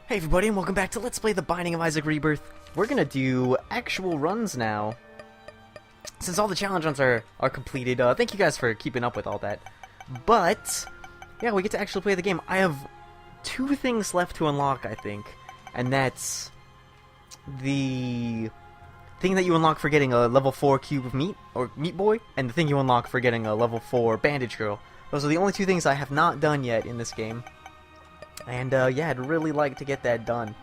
Hey everybody, and welcome back to Let's Play The Binding of Isaac Rebirth. We're gonna do actual runs now. Since all the challenge runs are completed, thank you guys for keeping up with all that. But, yeah, we get to actually play the game. I have two things left to unlock, I think. And that's the thing that you unlock for getting a level 4 cube of meat, or meat boy, and the thing you unlock for getting a level 4 bandage girl. Those are the only two things I have not done yet in this game. And, yeah, I'd really like to get that done.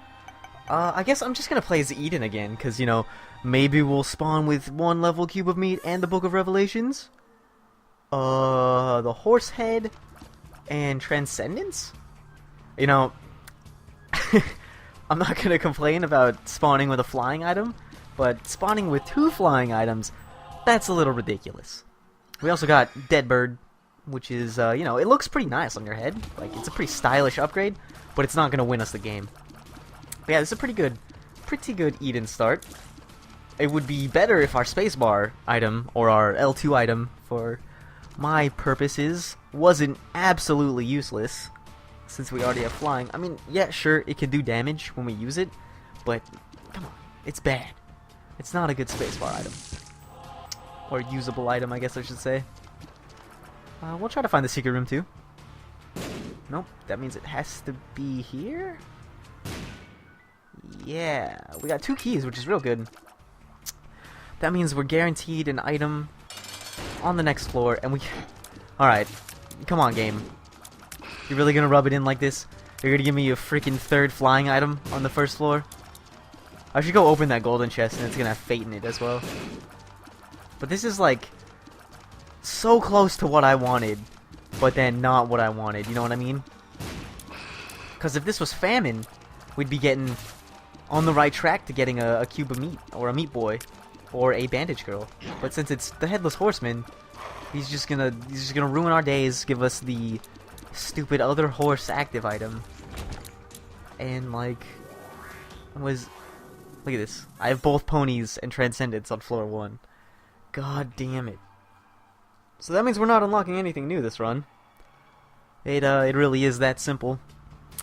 I guess I'm just gonna play as Eden again, because, you know, maybe we'll spawn with 1 level cube of meat and the Book of Revelations? The horse head and Transcendence? You know, I'm not gonna complain about spawning with a flying item, but spawning with 2 flying items, that's a little ridiculous. We also got Dead Bird, which is, you know, it looks pretty nice on your head. Like, it's a pretty stylish upgrade, but it's not going to win us the game. But yeah, this is a pretty good Eden start. It would be better if our spacebar item, or our L2 item, for my purposes, wasn't absolutely useless, since we already have flying. I mean, yeah, sure, it can do damage when we use it, but, come on, it's bad. It's not a good spacebar item. Or usable item, I guess I should say. We'll try to find the secret room too. Nope, that means it has to be here? Yeah, we got 2 keys, which is real good. That means we're guaranteed an item on the next floor, and we... Alright, come on, game. You're really gonna rub it in like this? You're gonna give me a freaking 3rd flying item on the 1st floor? I should go open that golden chest, and it's gonna have fate in it as well. But this is like... so close to what I wanted, but then not what I wanted, you know what I mean? Because if this was famine, we'd be getting on the right track to getting a cube of meat, or a meat boy, or a bandage girl. But since it's the Headless Horseman, he's just gonna ruin our days, give us the stupid other horse active item. And like, look at this. I have both ponies and Transcendence on floor 1. God damn it. So that means we're not unlocking anything new this run. It really is that simple.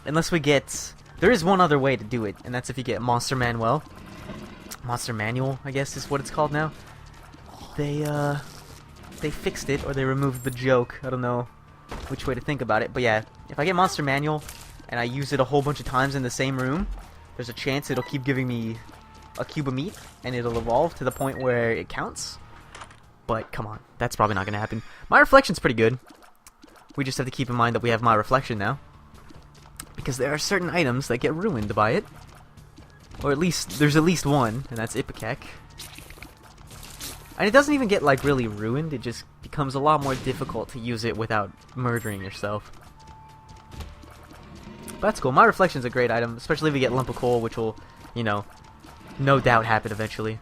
Unless we get... There is one other way to do it, and that's if you get Monster Manual. Monster Manual, I guess is what it's called now. They fixed it, or they removed the joke. I don't know which way to think about it. But yeah, if I get Monster Manual, and I use it a whole bunch of times in the same room, there's a chance it'll keep giving me a cube of meat, and it'll evolve to the point where it counts. But, come on, that's probably not going to happen. My reflection's pretty good. We just have to keep in mind that we have my reflection now. Because there are certain items that get ruined by it. Or at least, there's at least one, and that's Ipecac. And it doesn't even get, like, really ruined. It just becomes a lot more difficult to use it without murdering yourself. But that's cool. My reflection's a great item, especially if we get Lump of Coal, which will, you know, no doubt happen eventually.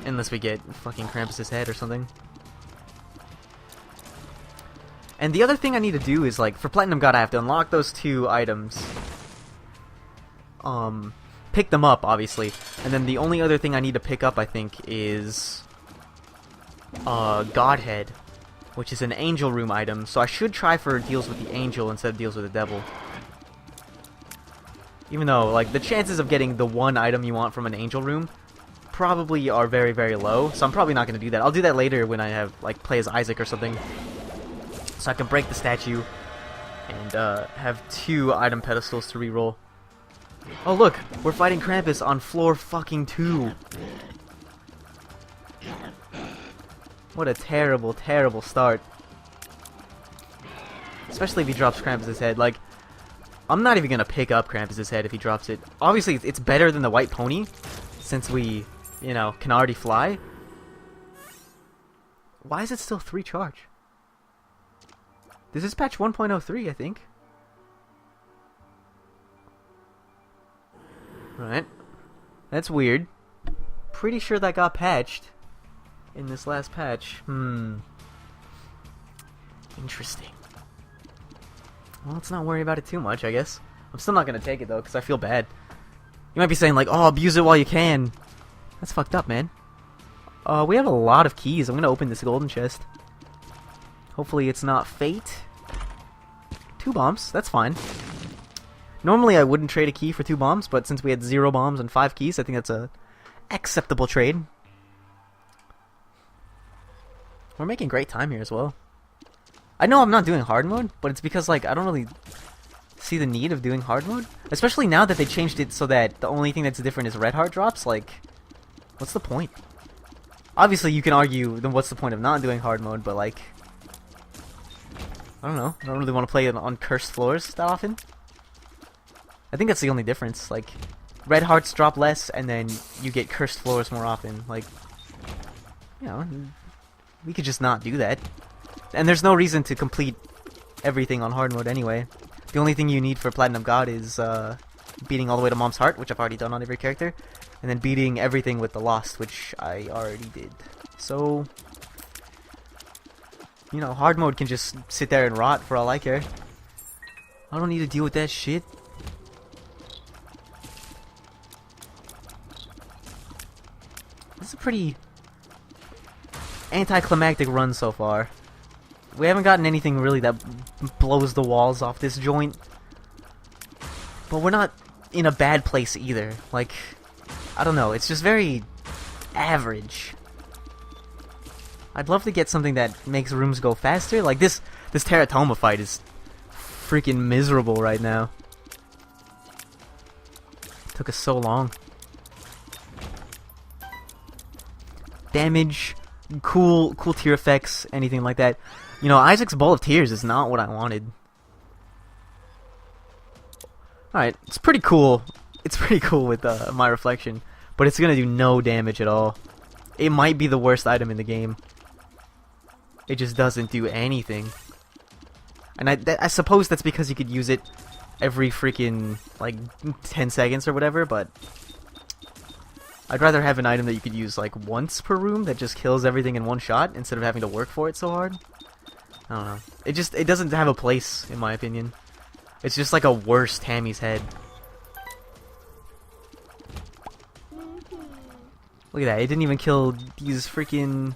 Unless we get fucking Krampus's head or something. And the other thing I need to do is, like, for Platinum God, I have to unlock those 2 items. Pick them up, obviously. And then the only other thing I need to pick up, I think, is... Godhead. Which is an Angel Room item. So I should try for deals with the Angel instead of deals with the Devil. Even though, like, the chances of getting the one item you want from an Angel Room... probably are very, very low, so I'm probably not going to do that. I'll do that later when I have, like, play as Isaac or something. So I can break the statue and have 2 item pedestals to reroll. Oh look, we're fighting Krampus on floor fucking 2. What a terrible, terrible start. Especially if he drops Krampus's head. Like, I'm not even going to pick up Krampus's head if he drops it. Obviously, it's better than the white pony, since we... you know, can already fly. Why is it still 3 charge? This is patch 1.03, I think. Right. That's weird. Pretty sure that got patched in this last patch. Interesting. Well, let's not worry about it too much, I guess. I'm still not going to take it, though, because I feel bad. You might be saying, like, oh, abuse it while you can. That's fucked up, man. We have a lot of keys. I'm gonna open this golden chest. Hopefully it's not fate. 2 bombs, that's fine. Normally I wouldn't trade a key for 2 bombs, but since we had 0 bombs and 5 keys, I think that's a acceptable trade. We're making great time here as well. I know I'm not doing hard mode, but it's because, like, I don't really see the need of doing hard mode. Especially now that they changed it so that the only thing that's different is red heart drops. Like, what's the point? Obviously, you can argue, then what's the point of not doing hard mode, but, like, I don't know. I don't really want to play it on cursed floors that often. I think that's the only difference. Like, red hearts drop less, and then you get cursed floors more often. Like, you know, we could just not do that. And there's no reason to complete everything on hard mode anyway. The only thing you need for Platinum God is beating all the way to Mom's Heart, which I've already done on every character, and then beating everything with the Lost, which I already did. So, you know, hard mode can just sit there and rot for all I care. I don't need to deal with that shit. This is a pretty anticlimactic run so far. We haven't gotten anything really that blows the walls off this joint. But we're not in a bad place either. Like, I don't know, it's just very average. I'd love to get something that makes rooms go faster. Like this Teratoma fight is freaking miserable right now. Took us so long. Damage, cool tear effects, anything like that. You know, Isaac's Ball of Tears is not what I wanted. Alright, it's pretty cool. It's pretty cool with my reflection, but it's gonna do no damage at all. It might be the worst item in the game. It just doesn't do anything. And I suppose that's because you could use it every freaking, like, 10 seconds or whatever, but I'd rather have an item that you could use, like, once per room that just kills everything in one shot instead of having to work for it so hard. I don't know. It doesn't have a place, in my opinion. It's just like a worse Tammy's head. Look at that, it didn't even kill these freaking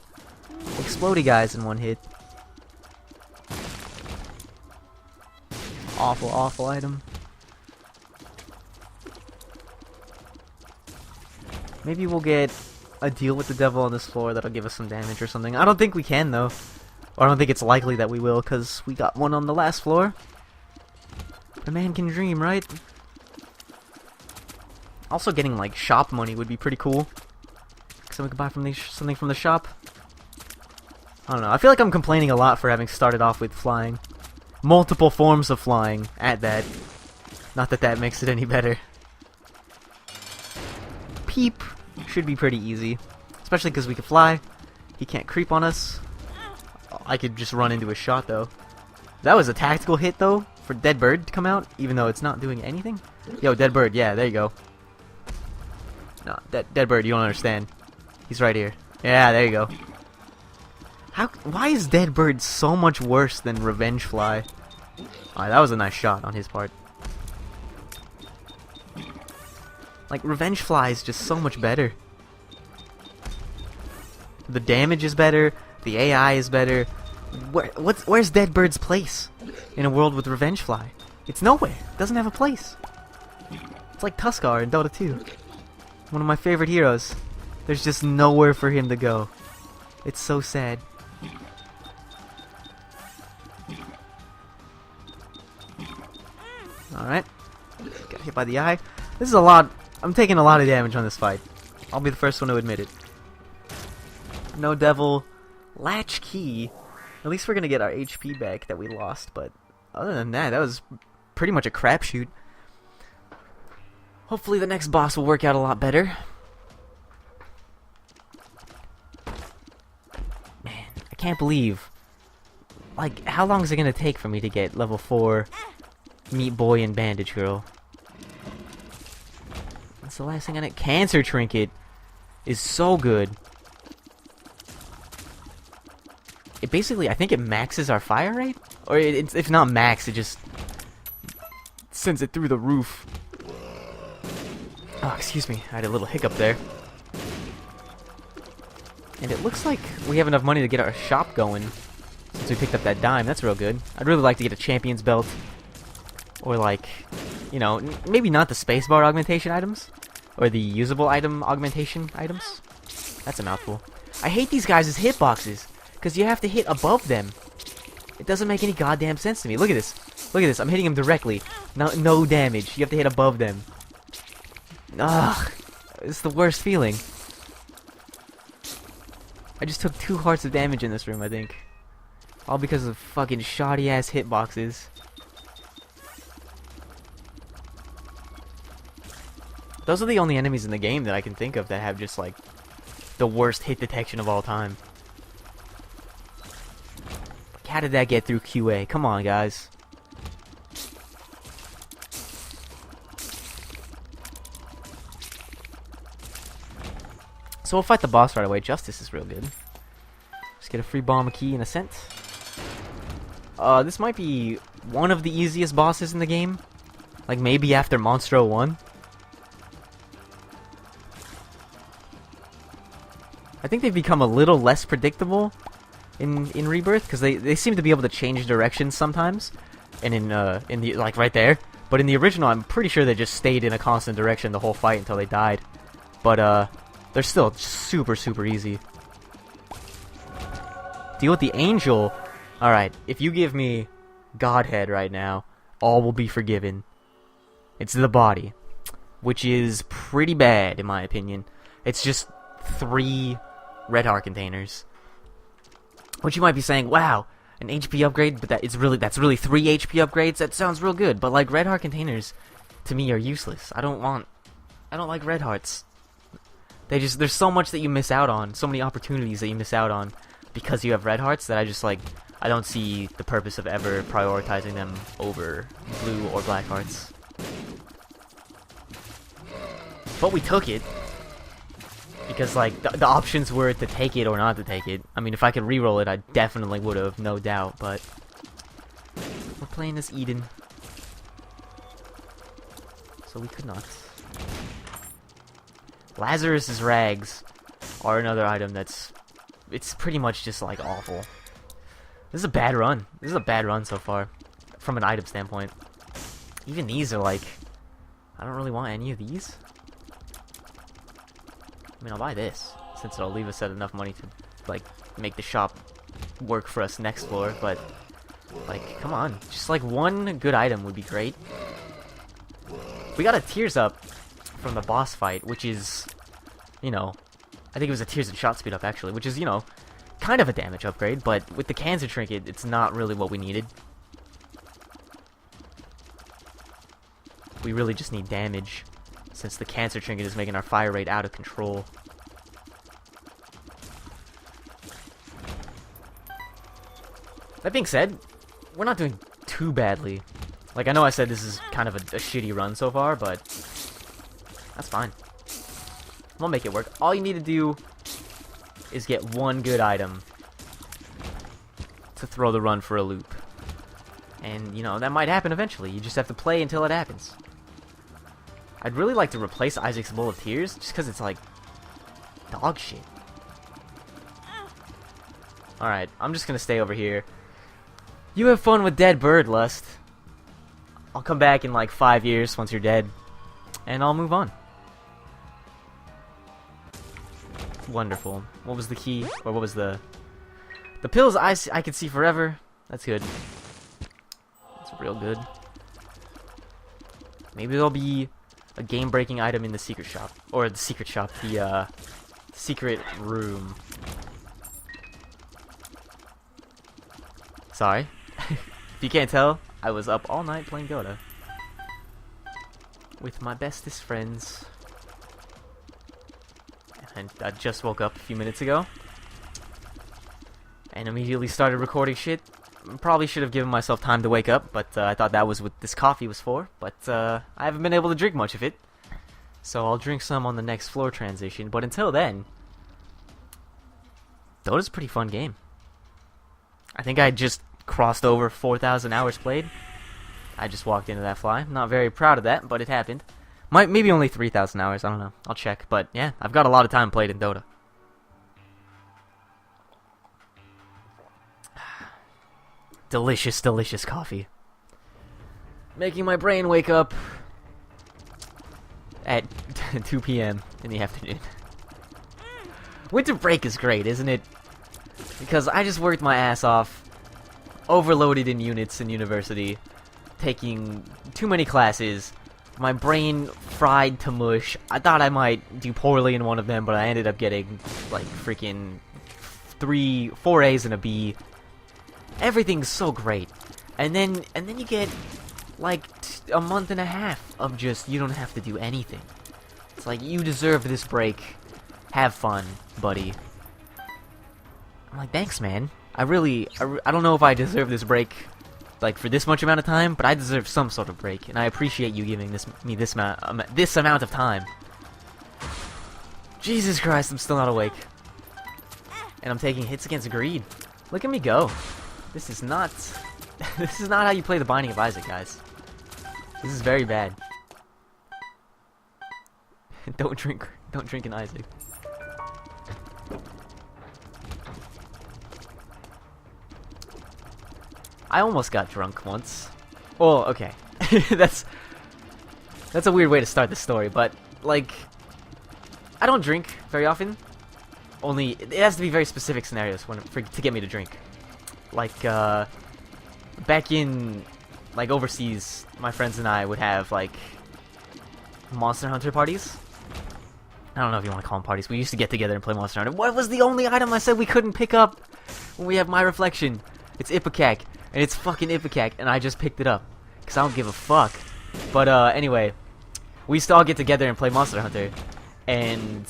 explodey guys in one hit. Awful, awful item. Maybe we'll get a deal with the devil on this floor that'll give us some damage or something. I don't think we can, though. Or I don't think it's likely that we will, because we got one on the last floor. A man can dream, right? Also getting, like, shop money would be pretty cool. So we could buy from something from the shop. I don't know. I feel like I'm complaining a lot for having started off with flying. Multiple forms of flying at that. Not that that makes it any better. Peep should be pretty easy. Especially because we can fly. He can't creep on us. I could just run into a shot, though. That was a tactical hit, though, for Dead Bird to come out, even though it's not doing anything. Yo, Dead Bird, yeah, there you go. No, Dead Bird, you don't understand. He's right here. Yeah, there you go. Why is Dead Bird so much worse than Revenge Fly? Alright, that was a nice shot on his part. Like, Revenge Fly is just so much better. The damage is better, the AI is better. Where's Dead Bird's place in a world with Revenge Fly? It's nowhere. It doesn't have a place. It's like Tuskar in Dota 2. One of my favorite heroes. There's just nowhere for him to go. It's so sad. Alright. Got hit by the eye. This is a lot. I'm taking a lot of damage on this fight. I'll be the first one to admit it. No devil. Latch key. At least we're gonna get our HP back that we lost, but other than that, that was pretty much a crapshoot. Hopefully the next boss will work out a lot better. Man, I can't believe. Like, how long is it gonna take for me to get level 4 Meat Boy and Bandage Girl? That's the last thing on it. Cancer Trinket is so good. It basically, I think it maxes our fire rate? Or if not max, it just sends it through the roof. Oh, excuse me. I had a little hiccup there. And it looks like we have enough money to get our shop going since we picked up that dime. That's real good. I'd really like to get a champion's belt. Or like you know, maybe not the spacebar augmentation items, or the usable item augmentation items. That's a mouthful. I hate these guys' hitboxes, because you have to hit above them. It doesn't make any goddamn sense to me. Look at this. Look at this. I'm hitting them directly. No damage. You have to hit above them. Ugh. It's the worst feeling. I just took 2 hearts of damage in this room, I think. All because of fucking shoddy-ass hitboxes. Those are the only enemies in the game that I can think of that have just, like, the worst hit detection of all time. Like, how did that get through QA? Come on, guys. So we'll fight the boss right away. Justice is real good. Let's get a free bomb, key, and ascent. This might be one of the easiest bosses in the game. Like, maybe after Monstro 1. I think they've become a little less predictable in Rebirth, because they seem to be able to change directions sometimes. And in the, like, right there. But in the original, I'm pretty sure they just stayed in a constant direction the whole fight until they died. But, they're still super, super easy. Deal with the angel. Alright, if you give me Godhead right now, all will be forgiven. It's the body, which is pretty bad, in my opinion. It's just 3 red heart containers. Which you might be saying, wow, an HP upgrade, but that's really 3 HP upgrades? That sounds real good. But, like, red heart containers, to me, are useless. I don't like red hearts. There's so much that you miss out on, so many opportunities that you miss out on because you have red hearts that I don't see the purpose of ever prioritizing them over blue or black hearts. But we took it because, like, the options were to take it or not to take it. I mean, if I could re-roll it, I definitely would have, no doubt, but we're playing as Eden, so we could not. Lazarus's rags are another item it's pretty much just, like, awful. This is a bad run. This is a bad run so far, from an item standpoint. Even these are, like, I don't really want any of these. I mean, I'll buy this, since it'll leave us at enough money to, like, make the shop work for us next floor, but, like, come on. Just, like, one good item would be great. We got a Tears Up from the boss fight, which is, you know, I think it was a Tears and Shot Speed Up, actually, which is, you know, kind of a damage upgrade, but with the Cancer Trinket, it's not really what we needed. We really just need damage, since the Cancer Trinket is making our fire rate out of control. That being said, we're not doing too badly. Like, I know I said this is kind of a shitty run so far, but that's fine. We'll make it work. All you need to do is get one good item to throw the run for a loop. And, you know, that might happen eventually. You just have to play until it happens. I'd really like to replace Isaac's Bowl of Tears, just because it's, like, dog shit. Alright, I'm just gonna stay over here. You have fun with Dead Bird, Lust. I'll come back in, like, 5 years once you're dead, and I'll move on. Wonderful. What was the key? Or what was the pills I could see forever? That's good. That's real good. Maybe there'll be a game-breaking item in the secret shop. Or the secret shop. The, secret room. Sorry. If you can't tell, I was up all night playing Dota. With my bestest friends. And I just woke up a few minutes ago. And immediately started recording shit. Probably should have given myself time to wake up, but I thought that was what this coffee was for. But I haven't been able to drink much of it. So I'll drink some on the next floor transition. But until then, Dota's a pretty fun game. I think I just crossed over 4,000 hours played. I just walked into that fly. I'm not very proud of that, but it happened. Maybe only 3,000 hours, I don't know. I'll check, but yeah, I've got a lot of time played in Dota. Delicious, delicious coffee. Making my brain wake up. at 2 p.m. in the afternoon. Winter break is great, isn't it? Because I just worked my ass off, overloaded in units in university, taking too many classes, my brain fried to mush. I thought I might do poorly in one of them, but I ended up getting like freaking 4 A's and a B. Everything's so great. And then you get like a month and a half of just, you don't have to do anything. It's like, you deserve this break. Have fun, buddy. I'm like, thanks, man. I don't know if I deserve this break, like, for this much amount of time, but I deserve some sort of break, and I appreciate you giving me this amount of time. Jesus Christ, I'm still not awake. And I'm taking hits against greed. Look at me go. This is not this is not how you play the Binding of Isaac, guys. This is very bad. Don't drink in Isaac. I almost got drunk once. Well, okay. That's a weird way to start the story, but like, I don't drink very often. Only it has to be very specific scenarios to get me to drink. Like back in like overseas, my friends and I would have like Monster Hunter parties. I don't know if you want to call them parties. We used to get together and play Monster Hunter. What was the only item I said we couldn't pick up when we have My Reflection? It's Ipecac. And it's fucking Ipecac, and I just picked it up. Because I don't give a fuck. But, anyway. We used to all get together and play Monster Hunter. And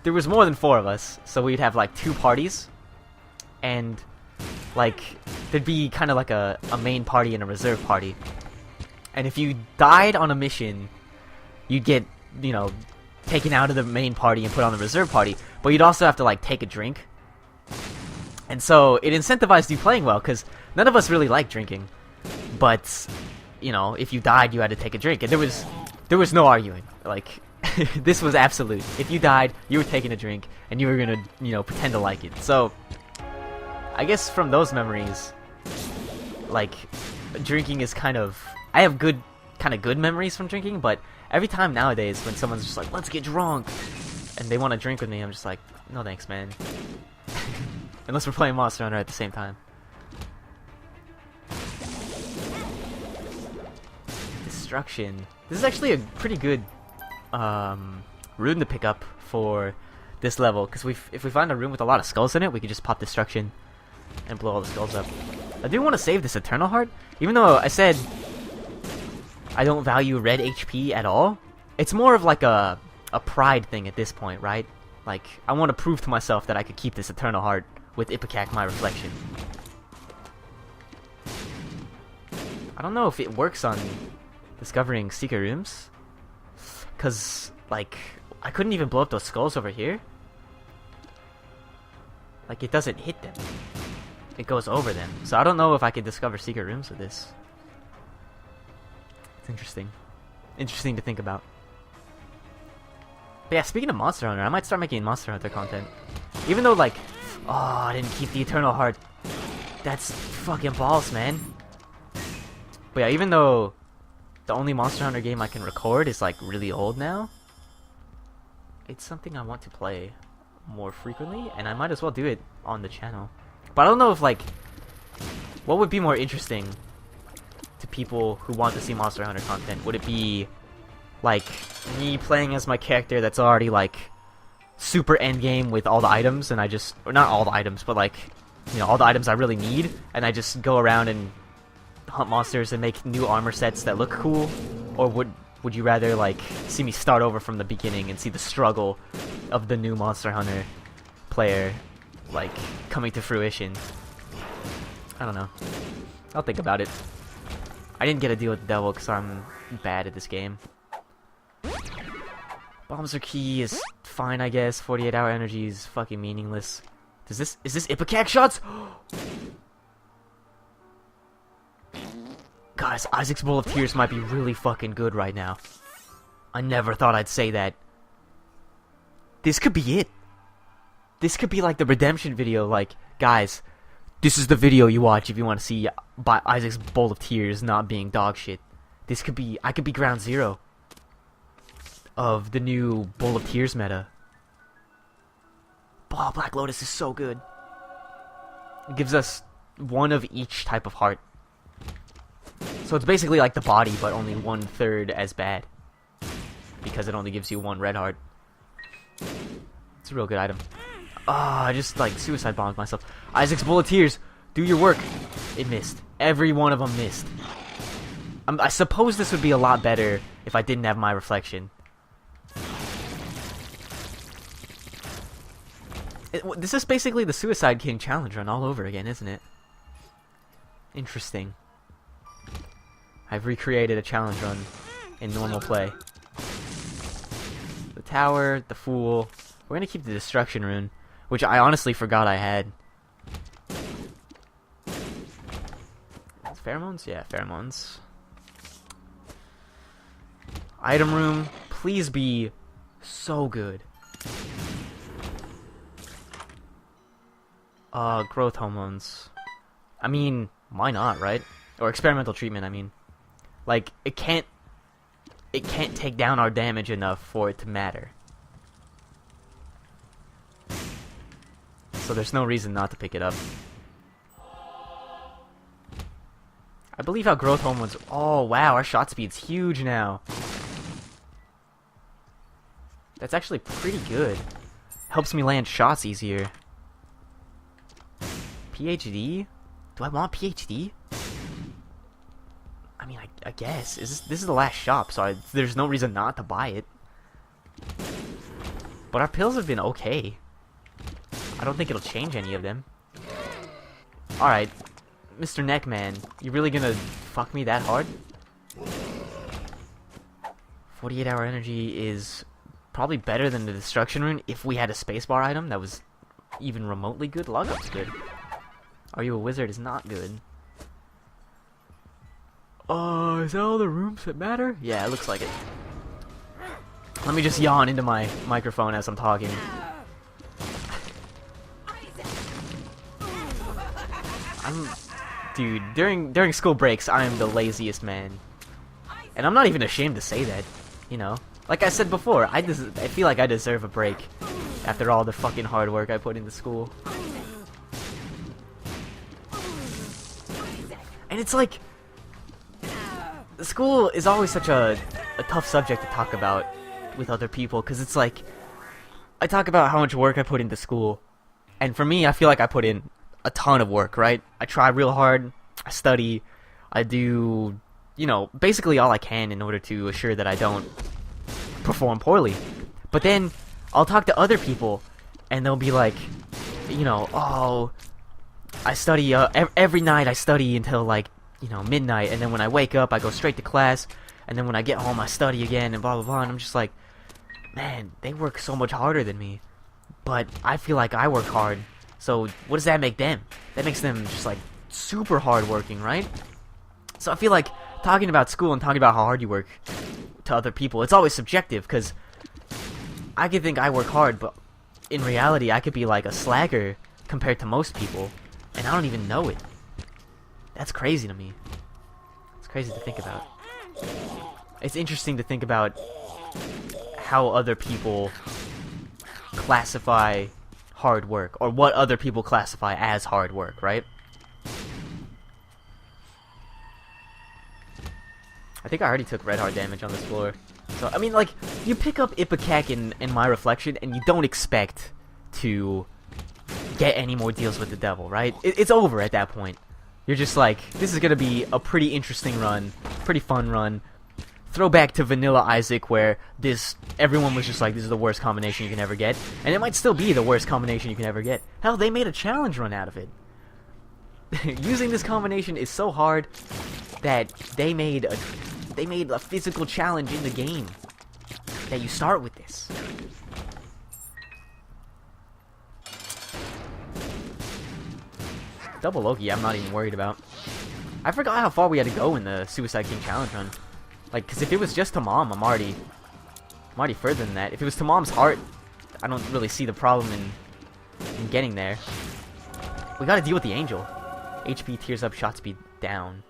there was more than 4 of us. So we'd have, like, 2 parties. And, like, there'd be kind of like a main party and a reserve party. And if you died on a mission, you'd get, you know, taken out of the main party and put on the reserve party. But you'd also have to, like, take a drink. And so, it incentivized you playing well, because none of us really liked drinking. But, you know, if you died, you had to take a drink. And there was no arguing. Like, this was absolute. If you died, you were taking a drink, and you were gonna, you know, pretend to like it. So, I guess from those memories, like, drinking is kind of... I have good memories from drinking, but every time nowadays when someone's just like, let's get drunk, and they want to drink with me, I'm just like, no thanks, man. Unless we're playing Monster Hunter at the same time. Destruction. This is actually a pretty good rune to pick up for this level, because if we find a room with a lot of skulls in it, we can just pop Destruction and blow all the skulls up. I do want to save this Eternal Heart, even though I said I don't value red HP at all. It's more of like a pride thing at this point, right? Like, I want to prove to myself that I could keep this Eternal Heart with Ipecac, My Reflection. I don't know if it works on discovering secret rooms, cause like I couldn't even blow up those skulls over here. Like, it doesn't hit them; it goes over them. So I don't know if I could discover secret rooms with this. It's interesting to think about. But yeah, speaking of Monster Hunter, I might start making Monster Hunter content, even though like. Oh, I didn't keep the Eternal Heart. That's fucking balls, man. But yeah, even though the only Monster Hunter game I can record is like really old now, it's something I want to play more frequently, and I might as well do it on the channel. But I don't know if like, what would be more interesting to people who want to see Monster Hunter content? Would it be like me playing as my character that's already like super endgame with all the items, and I just, or not all the items, but like, you know, all the items I really need, and I just go around and hunt monsters and make new armor sets that look cool? Or would you rather like see me start over from the beginning and see the struggle of the new Monster Hunter player like coming to fruition? I don't know. I'll think about it. I didn't get a deal with the devil because I'm bad at this game. Bombs are key is fine, I guess. 48-hour energy is fucking meaningless. Is this Ipecac shots? Guys, Isaac's Bowl of Tears might be really fucking good right now. I never thought I'd say that. This could be it. This could be like the redemption video, like, guys, this is the video you watch if you want to see Isaac's Bowl of Tears not being dog shit. This could be, I could be ground zero. of the new Bowl of Tears meta. Oh, Black Lotus is so good. It gives us one of each type of heart. So it's basically like the body, but only 1/3 as bad. Because it only gives you one red heart. It's a real good item. Ah, I just like suicide bombed myself. Isaac's Bowl of Tears, do your work. It missed. Every one of them missed. I suppose this would be a lot better if I didn't have my reflection. This is basically the Suicide King challenge run all over again, isn't it? Interesting. I've recreated a challenge run in normal play. The tower, the fool. We're gonna keep the destruction rune, which I honestly forgot I had. Pheromones? Yeah, pheromones. Item room, please be so good. Growth hormones. I mean, why not, right? Or experimental treatment, I mean. Like, it can't take down our damage enough for it to matter. So there's no reason not to pick it up. I believe how growth hormones... Oh, wow, our shot speed's huge now. That's actually pretty good. Helps me land shots easier. PhD? Do I want PhD? I mean, I guess. This is the last shop, so there's no reason not to buy it. But our pills have been okay. I don't think it'll change any of them. Alright, Mr. Neckman, you really gonna fuck me that hard? 48-hour energy is probably better than the destruction rune if we had a spacebar item that was even remotely good. Log up's good. Are you a wizard is not good. Is that all the rooms that matter? Yeah, it looks like it. Let me just yawn into my microphone as I'm talking. Dude, during school breaks, I am the laziest man. And I'm not even ashamed to say that, you know. Like I said before, I feel like I deserve a break after all the fucking hard work I put into school. And it's like, school is always such a tough subject to talk about with other people, because it's like, I talk about how much work I put into school, and for me, I feel like I put in a ton of work, right? I try real hard, I study, I do, you know, basically all I can in order to assure that I don't perform poorly. But then, I'll talk to other people, and they'll be like, you know, oh, I study, every night I study until, like, you know, midnight, and then when I wake up, I go straight to class, and then when I get home, I study again, and blah, blah, blah, and I'm just like, man, they work so much harder than me, but I feel like I work hard, so what does that make them? That makes them just, like, super hard working, right? So I feel like talking about school and talking about how hard you work to other people, it's always subjective, because I could think I work hard, but in reality, I could be, like, a slacker compared to most people, and I don't even know it. That's crazy to me. It's crazy to think about. It's interesting to think about how other people classify hard work, or what other people classify as hard work, right? I think I already took red heart damage on this floor. So, I mean, like, you pick up Ipecac in my reflection, and you don't expect to get any more deals with the devil, right? It's over at that point. You're just like, this is gonna be a pretty interesting run, pretty fun run. Throwback to Vanilla Isaac, where everyone was just like, this is the worst combination you can ever get, and it might still be the worst combination you can ever get. Hell, they made a challenge run out of it. Using this combination is so hard that they made a physical challenge in the game that you start with this. Double Loki, I'm not even worried about. I forgot how far we had to go in the Suicide King challenge run. Like, because if it was just to Mom, I'm already further than that. If it was to Mom's heart, I don't really see the problem in getting there. We gotta deal with the angel. HP tears up, shot speed down.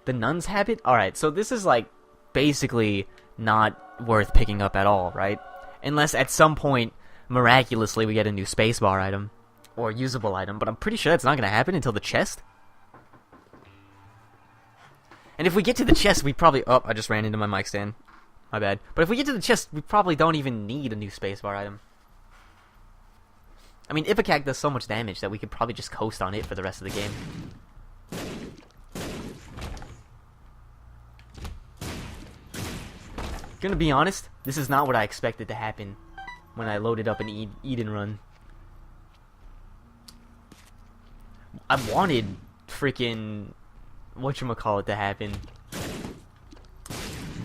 The nun's habit? Alright, so this is like basically not worth picking up at all, right? Unless at some point, miraculously, we get a new spacebar item. Or usable item, but I'm pretty sure that's not going to happen until the chest. And if we get to the chest, we probably... Oh, I just ran into my mic stand. My bad. But if we get to the chest, we probably don't even need a new spacebar item. I mean, Ipecac does so much damage that we could probably just coast on it for the rest of the game. Gonna be honest, this is not what I expected to happen when I loaded up an Eden run. I wanted freaking whatchamacallit to happen.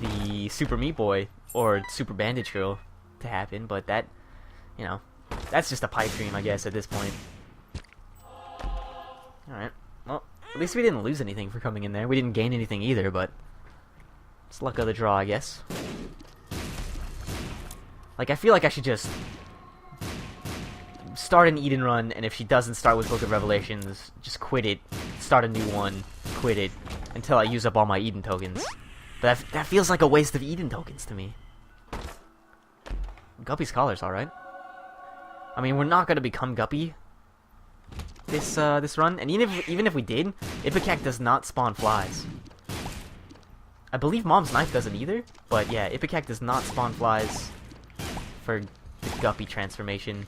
The Super Meat Boy or Super Bandage Girl to happen, but that, you know, that's just a pipe dream, I guess, at this point. Alright, well, at least we didn't lose anything for coming in there. We didn't gain anything either, but it's luck of the draw, I guess. Like, I feel like I should just start an Eden run, and if she doesn't start with Book of Revelations, just quit it, start a new one, quit it, until I use up all my Eden tokens. But that feels like a waste of Eden tokens to me. Guppy's Collar's alright. I mean, we're not gonna become Guppy this run, and even if we did, Ipecac does not spawn flies. I believe Mom's Knife doesn't either, but yeah, Ipecac does not spawn flies for the Guppy transformation.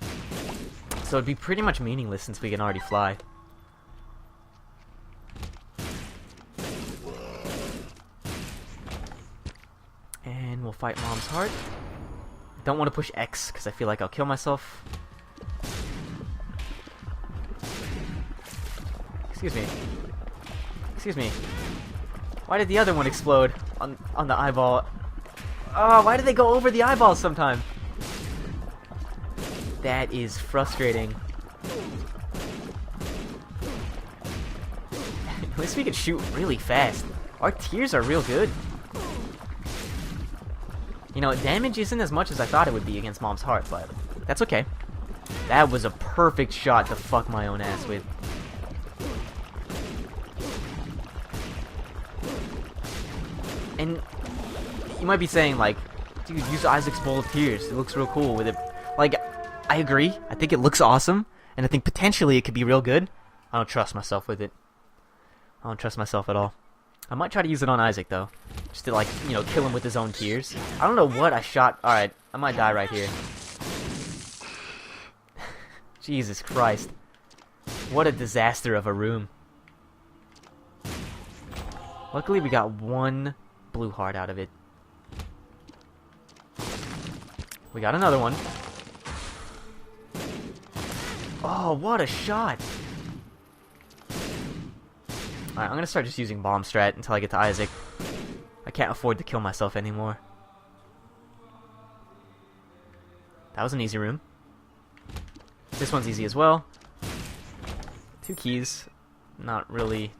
So it'd be pretty much meaningless since we can already fly. And we'll fight Mom's Heart. Don't want to push X because I feel like I'll kill myself. Excuse me. Excuse me. Why did the other one explode on the eyeball? Oh, why do they go over the eyeballs sometime? That is frustrating. At least we can shoot really fast. Our tiers are real good. You know, damage isn't as much as I thought it would be against Mom's Heart, but that's okay. That was a perfect shot to fuck my own ass with. And you might be saying, like, dude, use Isaac's Bowl of Tears. It looks real cool with it. Like, I agree. I think it looks awesome. And I think potentially it could be real good. I don't trust myself with it. I don't trust myself at all. I might try to use it on Isaac, though. Just to, like, you know, kill him with his own tears. I don't know what I shot. Alright, I might die right here. Jesus Christ. What a disaster of a room. Luckily, we got one blue heart out of it. We got another one. Oh, what a shot! Alright, I'm gonna start just using bomb strat until I get to Isaac. I can't afford to kill myself anymore. That was an easy room. This one's easy as well. 2 keys. Not really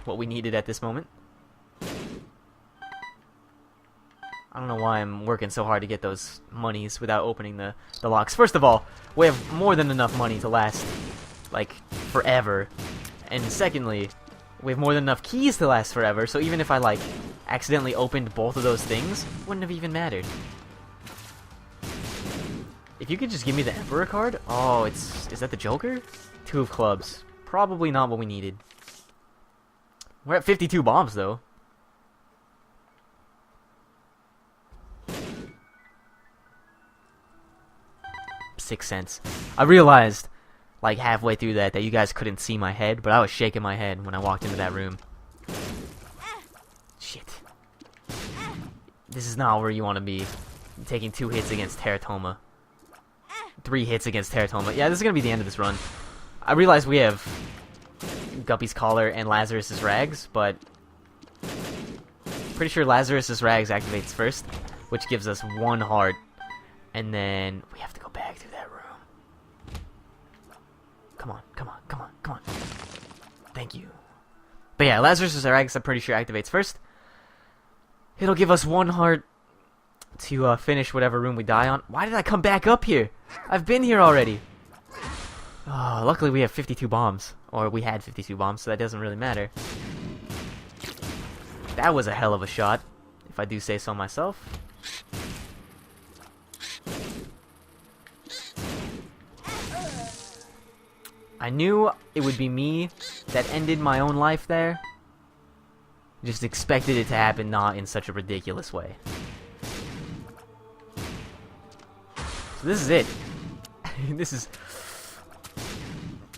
what we needed at this moment. I don't know why I'm working so hard to get those monies without opening the locks. First of all, we have more than enough money to last, like, forever. And secondly, we have more than enough keys to last forever, so even if I, like, accidentally opened both of those things, wouldn't have even mattered. If you could just give me the Emperor card? Oh, is that the Joker? 2 of clubs. Probably not what we needed. We're at 52 bombs, though. $0.06. I realized, like, halfway through that you guys couldn't see my head, but I was shaking my head when I walked into that room. Shit. This is not where you want to be. Taking 2 hits against Teratoma. 3 hits against Teratoma. Yeah, this is going to be the end of this run. I realize we have Guppy's Collar and Lazarus's Rags, but pretty sure Lazarus's Rags activates first, which gives us 1 heart. And then we have to go back through that room. Come on, come on, come on, come on. Thank you. But yeah, Lazarus's Rags, I'm pretty sure activates first. It'll give us 1 heart to finish whatever room we die on. Why did I come back up here? I've been here already. Oh, luckily we have 52 bombs. Or we had 52 bombs, so that doesn't really matter. That was a hell of a shot, if I do say so myself. I knew it would be me that ended my own life there. Just expected it to happen not in such a ridiculous way. So this is it. This is...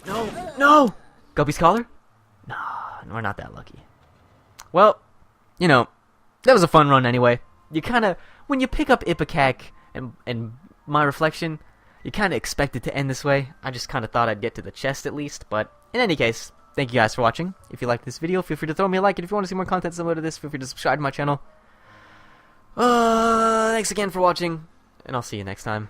No! No! Guppy's collar? Nah, we're not that lucky. Well, you know, that was a fun run anyway. You kind of... When you pick up Ipecac and my reflection, you kind of expect it to end this way. I just kind of thought I'd get to the chest at least. But in any case, thank you guys for watching. If you liked this video, feel free to throw me a like. And if you want to see more content similar to this, feel free to subscribe to my channel. Thanks again for watching, and I'll see you next time.